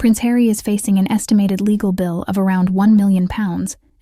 Prince Harry is facing an estimated legal bill of around £1 million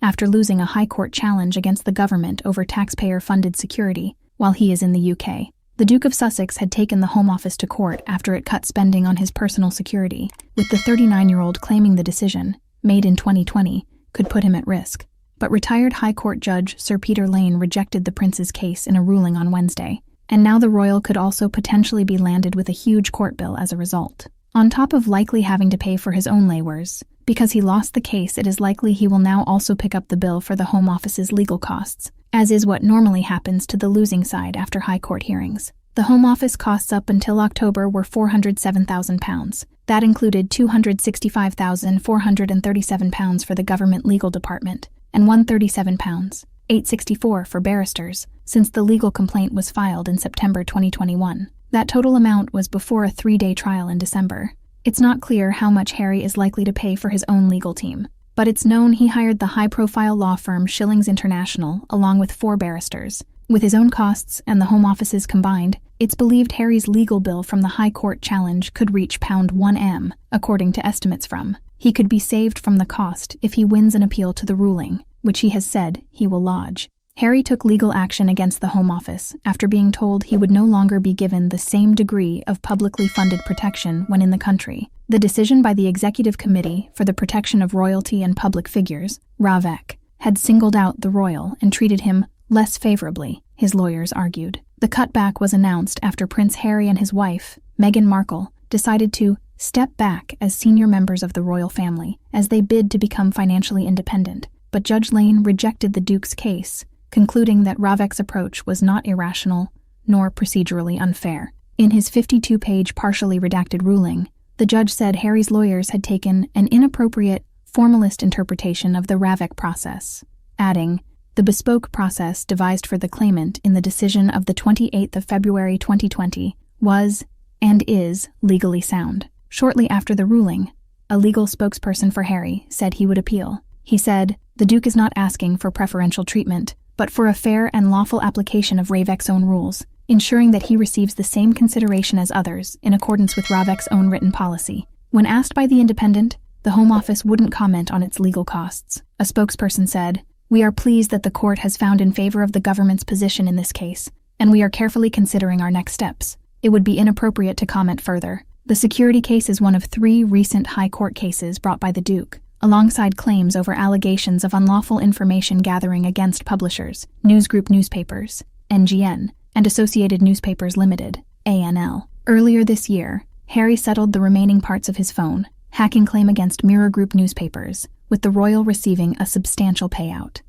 after losing a High Court challenge against the government over taxpayer-funded security while he is in the UK. The Duke of Sussex had taken the Home Office to court after it cut spending on his personal security, with the 39-year-old claiming the decision, made in 2020, could put him at risk. But retired High Court Judge Sir Peter Lane rejected the Prince's case in a ruling on Wednesday, and now the royal could also potentially be landed with a huge court bill as a result. On top of likely having to pay for his own lawyers, because he lost the case, it is likely he will now also pick up the bill for the Home Office's legal costs, as is what normally happens to the losing side after High Court hearings. The Home Office costs up until October were £407,000. That included £265,437 for the government legal department, and £137, £864 for barristers, since the legal complaint was filed in September 2021. That total amount was before a 3-day trial in December. It's not clear how much Harry is likely to pay for his own legal team, but it's known he hired the high-profile law firm Schillings International along with 4 barristers. With his own costs and the Home Office's combined, it's believed Harry's legal bill from the High Court challenge could reach £1 million, according to estimates from. He could be saved from the cost if he wins an appeal to the ruling, which he has said he will lodge. Harry took legal action against the Home Office after being told he would no longer be given the same degree of publicly funded protection when in the country. The decision by the Executive Committee for the Protection of Royalty and Public Figures, RAVEC, had singled out the royal and treated him less favorably, his lawyers argued. The cutback was announced after Prince Harry and his wife, Meghan Markle, decided to step back as senior members of the royal family as they bid to become financially independent. But Judge Lane rejected the Duke's case, concluding that RAVEC's approach was not irrational nor procedurally unfair. In his 52-page partially redacted ruling, the judge said Harry's lawyers had taken an inappropriate, formalist interpretation of the RAVEC process, adding, "The bespoke process devised for the claimant in the decision of the 28th of February 2020 was and is legally sound." Shortly after the ruling, a legal spokesperson for Harry said he would appeal. He said, "The Duke is not asking for preferential treatment, but for a fair and lawful application of RAVEC's own rules, ensuring that he receives the same consideration as others in accordance with RAVEC's own written policy." When asked by The Independent, the Home Office wouldn't comment on its legal costs. A spokesperson said, "We are pleased that the court has found in favor of the government's position in this case, and we are carefully considering our next steps. It would be inappropriate to comment further." The security case is one of 3 recent High Court cases brought by the Duke, alongside claims over allegations of unlawful information gathering against publishers, News Group Newspapers, NGN, and Associated Newspapers Limited, ANL. Earlier this year, Harry settled the remaining parts of his phone hacking claim against Mirror Group Newspapers, with the royal receiving a substantial payout.